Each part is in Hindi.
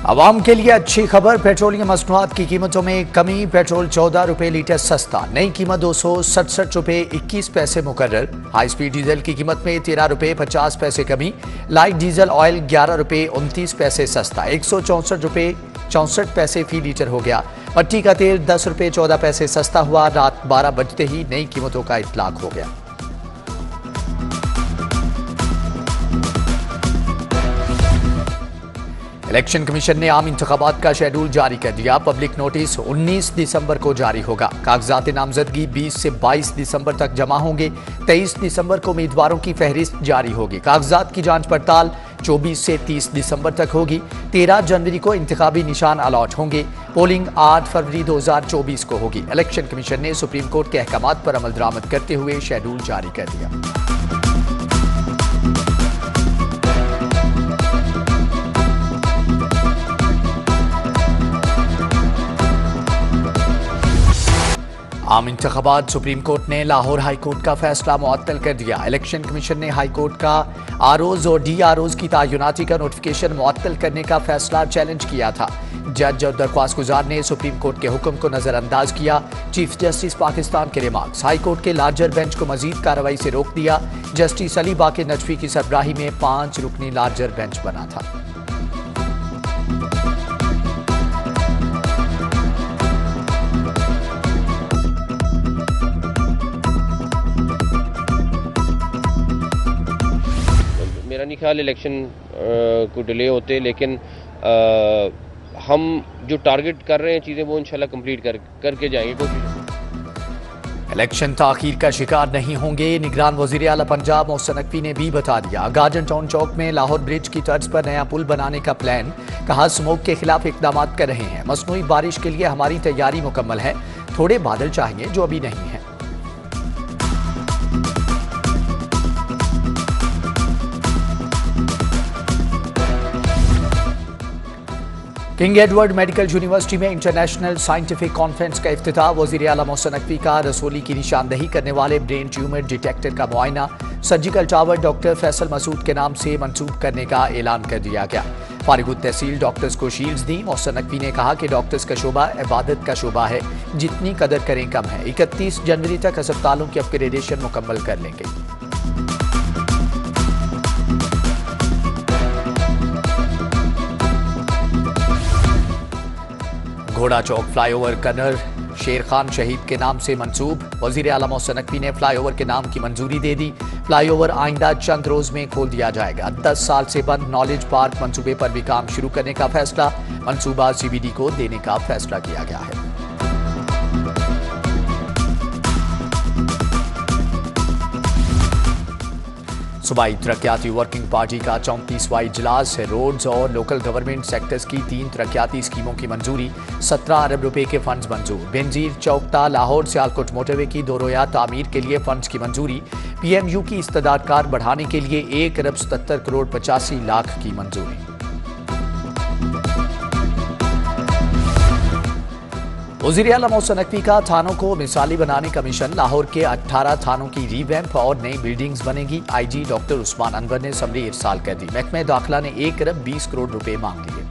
आवाम के लिए अच्छी खबर, पेट्रोलियम मसनूआत की कीमतों में कमी। पेट्रोल 14 रुपए लीटर सस्ता, नई कीमत 267 रुपए 21 पैसे मुकर्रर। हाई स्पीड डीजल की कीमत में 13 रुपए 50 पैसे कमी। लाइट डीजल ऑयल 11 रुपए 29 पैसे सस्ता, 164 रुपए 64 पैसे फी लीटर हो गया। मट्टी का तेल 10 रुपए 14 पैसे सस्ता हुआ। रात 12 बजते ही नई कीमतों का इतलाक हो गया। इलेक्शन कमीशन ने आम इंतखाबात का शेड्यूल जारी कर दिया। पब्लिक नोटिस 19 दिसंबर को जारी होगा। कागजात नामजदगी 20 से 22 दिसंबर तक जमा होंगे। 23 दिसंबर को उम्मीदवारों की फहरिस्त जारी होगी। कागजात की जांच पड़ताल 24 से 30 दिसंबर तक होगी। 13 जनवरी को इंतखाबी निशान अलॉट होंगे। पोलिंग 8 फरवरी 2024 को होगी। इलेक्शन कमीशन ने सुप्रीम कोर्ट के अहकामात पर अमल दरामद करते हुए शेड्यूल जारी कर दिया। आम इंतखाबात, सुप्रीम कोर्ट ने लाहौर हाई कोर्ट का फैसला मुअत्तल कर दिया। इलेक्शन कमीशन ने हाई कोर्ट का आरओज और डीआरओज की तैनाती का नोटिफिकेशन मुअत्तल करने का फैसला चैलेंज किया था। जज और दरख्वास्त गुजार ने सुप्रीम कोर्ट के हुक्म को नजरअंदाज किया। चीफ जस्टिस पाकिस्तान के रिमार्क्स, हाई कोर्ट के लार्जर बेंच को मजीद कार्रवाई से रोक दिया। जस्टिस अली बाकी नजफी की सरबराही में 5 रुकनी लार्जर बेंच बना था। मेरा नहीं ख्याल इलेक्शन को डिले होते, लेकिन हम जो टारगेट कर रहे हैं चीज़ें वो इंशाल्लाह कंप्लीट करके जाएंगे। कोशिश इलेक्शन ताखीर का शिकार नहीं होंगे, निगरान वज़ीर आला पंजाब मोहसिन नकवी ने भी बता दिया। गार्डन टाउन चौक में लाहौर ब्रिज की तर्ज पर नया पुल बनाने का प्लान, कहा स्मोक के खिलाफ इकदाम कर रहे हैं। मसनूई बारिश के लिए हमारी तैयारी मुकम्मल है, थोड़े बादल चाहिए जो अभी नहीं है। किंग एडवर्ड मेडिकल यूनिवर्सिटी में इंटरनेशनल साइंटिफिक कॉन्फ्रेंस का इफ्तिताह। वज़ीर आला मोहसिन नकवी का रसोली की निशानदही करने वाले ब्रेन ट्यूमर डिटेक्टर का मुआयना। Surgical tower doctor Faisal Masood के नाम से मंसूब करने का ऐलान कर दिया गया। फारिगुत तहसील डॉक्टर्स को शील्ड्स दी। मोहसिन नकवी ने कहा कि डॉक्टर्स का शोबा इबादत का शोबा है, जितनी कदर करें कम है। 31 जनवरी तक अस्पतालों की अपग्रेडेशन मुकम्मल कर लेंगे। घोड़ा चौक फ्लाईओवर कर्नल शेर खान शहीद के नाम से मंसूब। वजीर आला मोहसिन नकवी ने फ्लाईओवर के नाम की मंजूरी दे दी। फ्लाईओवर आइंदा चंद रोज में खोल दिया जाएगा। 10 साल से बंद नॉलेज पार्क मंसूबे पर भी काम शुरू करने का फैसला। मंसूबा सीबीडी को देने का फैसला किया गया है। सूबाई तरक्याती वर्किंग पार्टी का 34वां इजलास है। रोड्स और लोकल गवर्नमेंट सेक्टर्स की 3 तरक्याती स्कीमों की मंजूरी। 17 अरब रुपए के फंड्स मंजूर। बेनजीर चौकता लाहौर सियालकोट मोटरवे की दोरोया तामीर के लिए फंड्स की मंजूरी। पीएमयू की इस्तेदाद कार बढ़ाने के लिए 1 अरब 77 करोड़ 85 लाख की मंजूरी। वज़ीर आला मोहसिन नकवी का थानों को मिसाली बनाने का मिशन। लाहौर के 18 थानों की रीवैम्प और नई बिल्डिंग्स बनेगी। आईजी डॉक्टर उस्मान अनवर ने समरी इरसाल कर दी। महकमे दाखिला ने 1 अरब 20 करोड़ रुपए मांग लिए।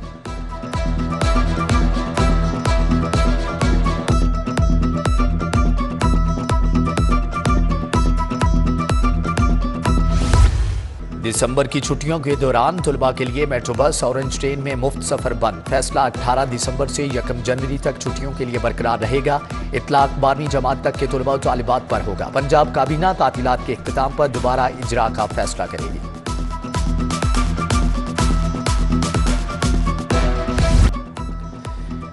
दिसंबर की छुट्टियों के दौरान तुलबा के लिए मेट्रो बस ऑरेंज ट्रेन में मुफ्त सफर बंद। फैसला 18 दिसंबर से 1 जनवरी तक छुट्टियों के लिए बरकरार रहेगा। इतलाक 12वीं जमात तक के तुलबा और तालिबात पर होगा। पंजाब काबीना तातीलात के इख्तिताम पर दोबारा इजरा का फैसला करेगी।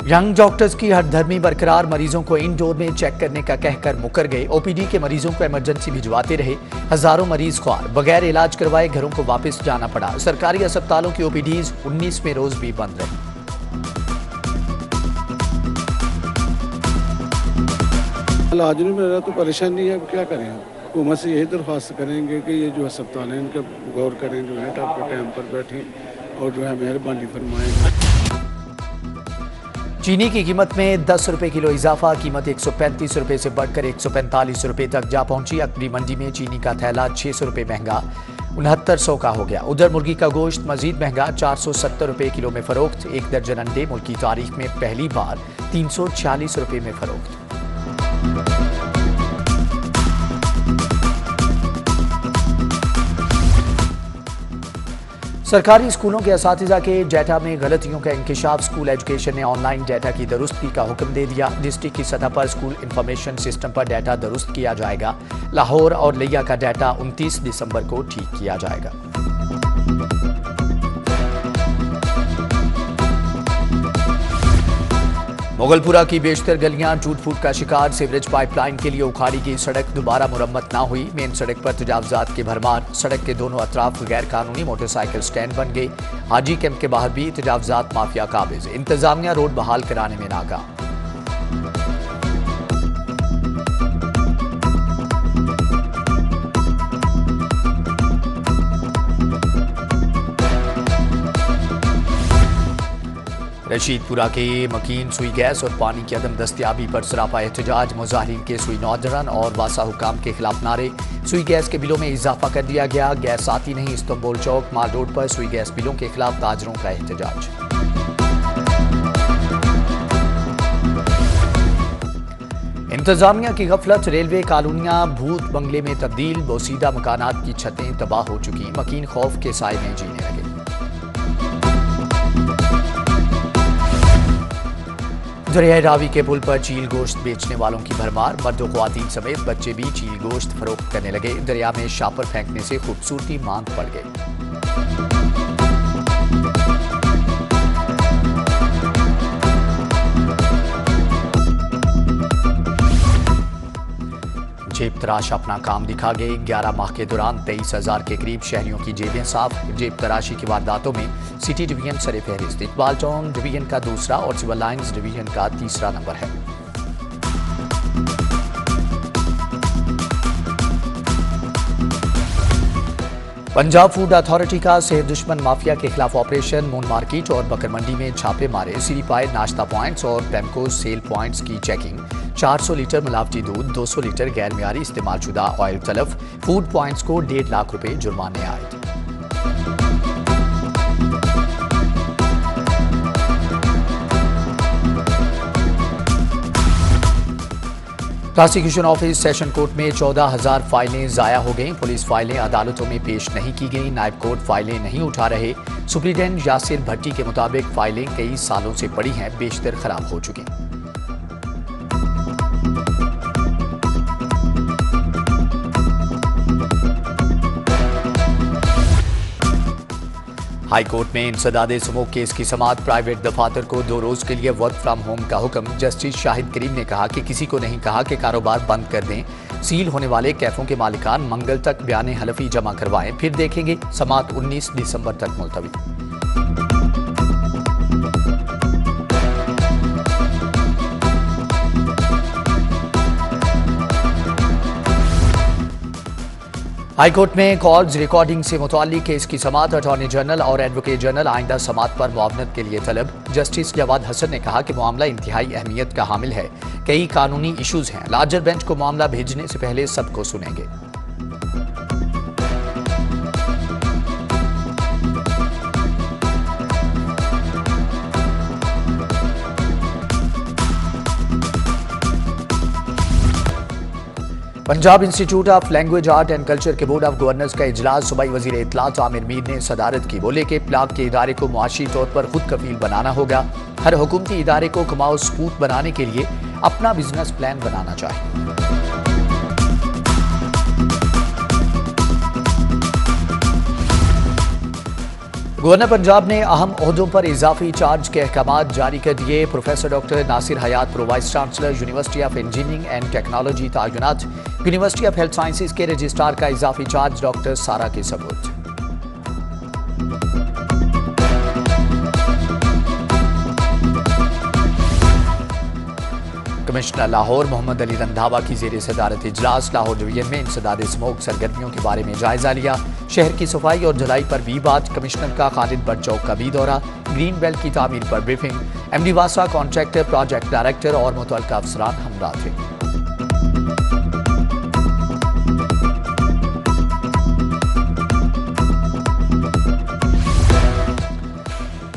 यंग डॉक्टर्स की हरधर्मी बरकरार। मरीजों को इंडोर में चेक करने का कहकर मुकर गए। ओपीडी के मरीजों को इमरजेंसी भिजवाते रहे। हजारों मरीज ख्वार बगैर इलाज करवाए घरों को वापस जाना पड़ा। सरकारी अस्पतालों की ओपीडीज 19वें रोज भी बंद रही। इलाज नहीं मिल रहा तो परेशानी है, अब क्या करें। हुकूमत से यही दरख्वास्त करेंगे कि ये जो अस्पताल है इनका गौर करें, जो है टाइम पर बैठें और जो है मेहरबानी फरमाएं। चीनी की कीमत में 10 रुपए किलो इजाफा। कीमत 135 रुपए से बढ़कर 145 रुपए तक जा पहुंची। अकबरी मंडी में चीनी का थैला 600 रुपए महंगा। 6900 का हो गया। उधर मुर्गी का गोश्त मजीद महंगा, 470 रुपए किलो में फरोख्त। एक दर्जन अंडे मुल्क की तारीख में पहली बार 346 रुपए में फरोख्त। सरकारी स्कूलों के असातिज़ा के डेटा में गलतियों का इंकिशाफ। स्कूल एजुकेशन ने ऑनलाइन डेटा की दुरुस्ती का हुक्म दे दिया। डिस्ट्रिक्ट की सतह पर स्कूल इंफॉर्मेशन सिस्टम पर डेटा दुरुस्त किया जाएगा। लाहौर और लिया का डेटा 29 दिसंबर को ठीक किया जाएगा। मुगलपुरा की बेशतर गलियां टूट फूट का शिकार। सीवरेज पाइपलाइन के लिए उखाड़ी गई सड़क दोबारा मुरम्मत ना हुई। मेन सड़क पर तजावजात के भरमार। सड़क के दोनों अतराफ गैर कानूनी मोटरसाइकिल स्टैंड बन गए। हाजी कैंप के बाहर भी तजावजात माफिया काबिज। इंतजामिया रोड बहाल कराने में नाकाम। रशीदपुरा के मकीन सुई गैस और पानी की अदम दस्तियाबी पर सरापा एहतजाज। मुजाहिरीन के सुई नौजवान और वासा हुकाम के खिलाफ नारे। सुई गैस के बिलों में इजाफा कर दिया गया। गैस आती नहीं। इस्तंबुल चौक माल रोड पर सुई गैस बिलों के खिलाफ ताजरों का एहतजाज। इंतजामिया की गफलत। रेलवे कॉलोनियां भूत बंगले में तब्दील। बोसीदा मकानात की छतें तबाह हो चुकी। मकीन खौफ के साए में जीने लगे। दरियाई रावी के पुल पर चील गोश्त बेचने वालों की भरमार। मर्द और ख्वातीन समेत बच्चे भी चील गोश्त फरोख्त करने लगे। दरिया में शापर फेंकने से खूबसूरती मांग पड़ गई। जेब तराश अपना काम दिखा गए। 11 माह के दौरान 23,000 के करीब शहरियों की जेबें साफ। जेब तराशी की वारदातों में सिटी डिवीजन सरे फहरिस्त। इकबाल टाउन डिवीजन का दूसरा और सिविल लाइंस डिवीजन का तीसरा नंबर है। पंजाब फूड अथॉरिटी का सेहत दुश्मन माफिया के खिलाफ ऑपरेशन। मून मार्केट और बकर मंडी में छापे मारे। सीरी पाए नाश्ता पॉइंट्स और पेमको सेल पॉइंट्स की चेकिंग। 400 लीटर मिलावटी दूध, 200 लीटर गैर मियारी इस्तेमाल शुदा ऑयल तलब। फूड पॉइंट्स को 1.5 लाख रुपए जुर्माने आए। प्रोसिक्यूशन ऑफिस सेशन कोर्ट में 14,000 फाइलें जाया हो गईं। पुलिस फाइलें अदालतों में पेश नहीं की गईं। नायब कोर्ट फाइलें नहीं उठा रहे। सुप्रीडेंट यासिर भट्टी के मुताबिक फाइलें कई सालों से पड़ी हैं, बेशतर खराब हो चुकी। हाई कोर्ट में इंसदादे समूह केस की समाअत। प्राइवेट दफातर को 2 रोज के लिए वर्क फ्रॉम होम का हुक्म। जस्टिस शाहिद करीम ने कहा कि किसी को नहीं कहा कि कारोबार बंद कर दें। सील होने वाले कैफों के मालिकान मंगल तक बयान हलफी जमा करवाएं, फिर देखेंगे। समाअत 19 दिसंबर तक मुलतवी। हाईकोर्ट में कॉल्स रिकॉर्डिंग से मुताल्लिक केस की समाअत। अटॉर्नी जनरल और एडवोकेट जनरल आइंदा समाअत पर मुआवनत के लिए तलब। जस्टिस जवाद हसन ने कहा कि मामला इंतहाई अहमियत का हामिल है। कई कानूनी इशूज हैं। लार्जर बेंच को मामला भेजने से पहले सबको सुनेंगे। Punjab institute of language art and culture के बोर्ड ऑफ गवर्नर्स का इजलास। सूबाई वजीर इत्तलात आमिर मीर ने सदारत की। बोले कि प्लाग के इदारे को मुआशी तौर पर खुद कफील बनाना होगा। हर हुकूमती इदारे को कमाओ सबूत बनाने के लिए अपना बिजनेस प्लान बनाना चाहिए। गवर्नर पंजाब ने अहम ओहदों पर इजाफी चार्ज के अहकाम जारी कर दिए। Professor doctor Nasir Hayat pro vice chancellor university of engineering and technology तयनात। यूनिवर्सिटी ऑफ हेल्थ साइंसेज के रजिस्ट्रार का इजाफी चार्ज डॉक्टर सारा के सबूत। कमिश्नर लाहौर मोहम्मद अली रंधावा की जेर सदारत इजलास। लाहौर डिवीजन में इंसदादे स्मोक सरगर्मियों के बारे में जायजा लिया। शहर की सफाई और ढलाई पर भी बात। कमिश्नर का खालिद बट चौक का भी दौरा। ग्रीन बेल्ट की तामीर पर ब्रीफिंग। एमडी वासा, कॉन्ट्रैक्टर, प्रोजेक्ट डायरेक्टर और मुतल्लिका अफसरान हमरा थे।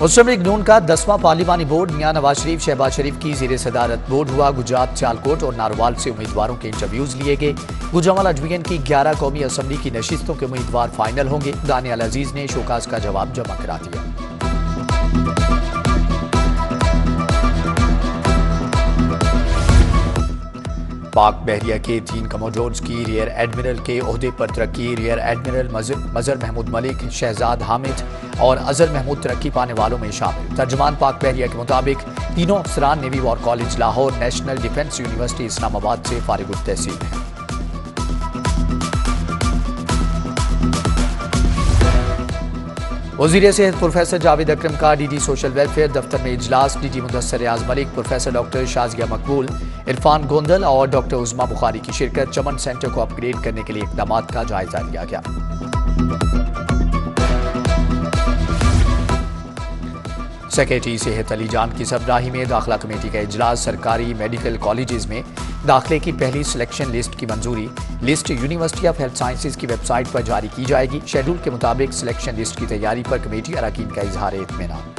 मुस्लिम लीग नून का 10वां पार्लिमानी बोर्ड मियां नवाज शरीफ शहबाज शरीफ की ज़ेर सदारत बोर्ड हुआ। गुजरात, सियालकोट और नारवाल से उम्मीदवारों के इंटरव्यूज लिए गए। गुजरांवाला डिवीजन की 11 कौमी असम्बली की नशिस्तों के उम्मीदवार फाइनल होंगे। दानियाल अजीज ने शोकाज का जवाब जमा करा दिया। पाक बहरिया के 3 कमोडोर्स की रियर एडमिरल के ओहदे पर तरक्की। रियर एडमिरल मजर महमूद मलिक, शहजाद हामिद और अजहर महमूद तरक्की पाने वालों में शामिल। तर्जमान पाक बहरिया के मुताबिक तीनों अफसरान navy war college Lahore, national defence university Islamabad से फारिग तहसील हैं। वज़ीर सेहत प्रोफेसर जावेद अकरम का डीडी सोशल वेलफेयर दफ्तर में इजलास। डीजी मुदस्सर रियाज मलिक, प्रोफेसर डॉक्टर शाजिया मकबूल, इरफान गोंदल और डॉक्टर उस्मा बुखारी की शिरकत। चमन सेंटर को अपग्रेड करने के लिए इकदाम का जायजा लिया गया। सेक्रेटरी सेहत अली जान की सरबराही में दाखिला कमेटी का इजलास। सरकारी मेडिकल कॉलेजेस में दाखिले की पहली सिलेक्शन लिस्ट की मंजूरी। List university of health sciences की वेबसाइट पर जारी की जाएगी। शेड्यूल के मुताबिक सिलेक्शन लिस्ट की तैयारी पर कमेटी अरकान का इजहार इत्मीनान।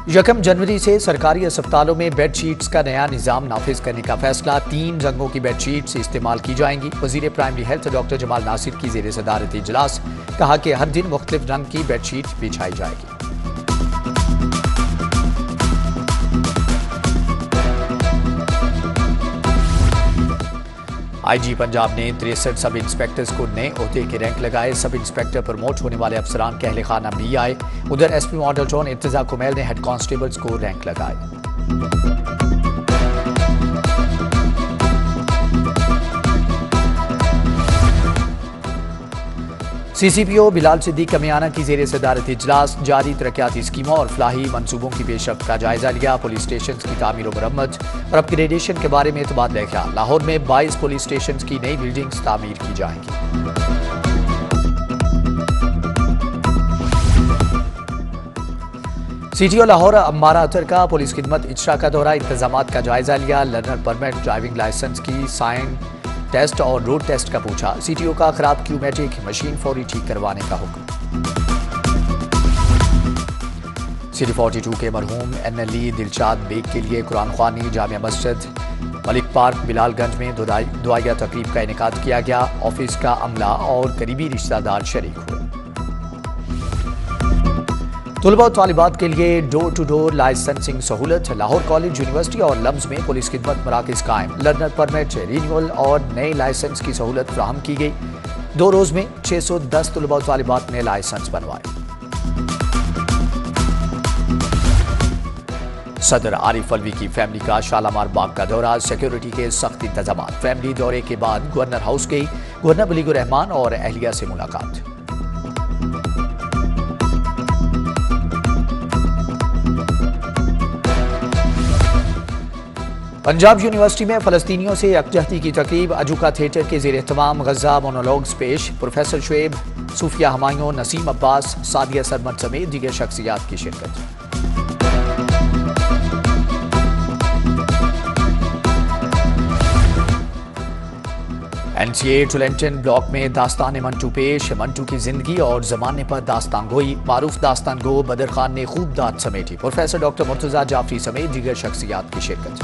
यकम जनवरी से सरकारी अस्पतालों में बेडशीट्स का नया निज़ाम नाफिज करने का फैसला। 3 रंगों की बेडशीट्स इस्तेमाल की जाएंगी। वजीर primary health doctor Jamal Nasir की ज़ेर सदारत इजलास। कहा कि हर दिन मुख्तलिफ रंग की बेडशीट बिछाई जाएगी। आईजी पंजाब ने 63 सब इंस्पेक्टर्स को नए ओहदे के रैंक लगाए। सब इंस्पेक्टर प्रमोट होने वाले अफसरान के अहले खाना भी आए। उधर एसपी मॉडल टाउन इर्तिजा कुमैल ने हेड कांस्टेबल्स को रैंक लगाए। सीसीपीओ बिलाल सिद्दीक कमियाना की ज़ेर सदारत इजलास। जारी तरक्याती स्कीमों और फलाही मनसूबों की पेशरफ्त का जायजा लिया। पुलिस स्टेशन की तामीर मरम्मत और अपग्रेडेशन के बारे में तबादला ख्याल। लाहौर में 22 पुलिस स्टेशन की नई बिल्डिंग्स तामीर की जाएंगी। सीटीओ लाहौर अम्मारा अतर का पुलिस खिदमत इजरा का दौरा। इंतजामात का जायजा लिया। लर्नर परमिट, ड्राइविंग लाइसेंस की साइन टेस्ट और रोड टेस्ट का पूछा। सीटीओ का खराब क्यूमेटिक मशीन फौरी ठीक करवाने का हुक्म। सिटी 42 के मरहूम NLE दिलशाद बेग के लिए कुरान ख्वानी जामिया मस्जिद मलिक पार्क बिलालगंज में दुआया तकरीब का इनेकाद किया गया। ऑफिस का अमला और करीबी रिश्तेदार शरीक हुए। तलबा और तालिबात के लिए डोर टू डोर लाइसेंसिंग सहूलत। लाहौर कॉलेज, यूनिवर्सिटी और लम्स में पुलिस खिदमत मराकज कायम। लर्नर परमिट, रिन्यूअल और नए लाइसेंस की सहूलत फ्राहम की गई। 2 रोज में 610 तलबा और तालिबात ने लाइसेंस बनवाए। सदर आरिफ अलवी की फैमिली का शालामार बाग का दौरा। सिक्योरिटी के सख्त इंतजाम। फैमिली दौरे के बाद गवर्नर हाउस गई। गवर्नर बलीगुर रहमान और अहलिया से मुलाकात। पंजाब यूनिवर्सिटी में फलस्तीनियों से यकजहती की तकरीब। अजूका थिएटर के ज़ेर एहतमाम गज़ा मोनोलॉग्स पेश। प्रोफेसर शुएब, सूफिया हमायूं, नसीम अब्बास, सादिया सरमद समेत दीगर शख्सियात की शिरकत। NCA टुलेंटन ब्लॉक में दास्तान मंटू पेश। मंटू की जिंदगी और जमाने पर दास्तान गोई। मारूफ दास्तान गो बदर खान ने खूब दाद समेटी। प्रोफेसर डॉक्टर मुर्तजा जाफरी समेत दीगर शख्सियात की शिरकत।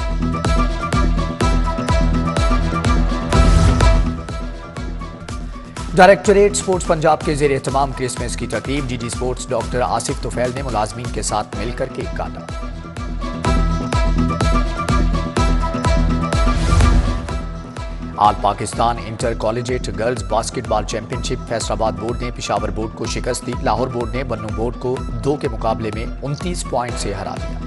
डायरेक्टरेट स्पोर्ट्स पंजाब के ज़ेर एहतमाम क्रिसमस की तकरीब। DD sports doctor Asif Tufail ने मुलाजमीन के साथ मिलकर केक काटा। All Pakistan inter collegiate girls basketball championship Faisalabad board ने पिशावर बोर्ड को शिकस्त दी। लाहौर बोर्ड ने बन्नू बोर्ड को 2 के मुकाबले में 29 पॉइंट से हरा दिया।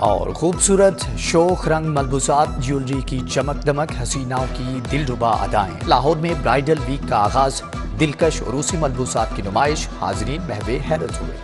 और खूबसूरत शोख रंग मलबूसात, ज्वेलरी की चमक दमक, हसीनाओं की दिलरुबा अदाएं। लाहौर में ब्राइडल वीक का आगाज। दिलकश रूसी मलबूसात की नुमाइश। हाजरीन महवे हैरत हुए।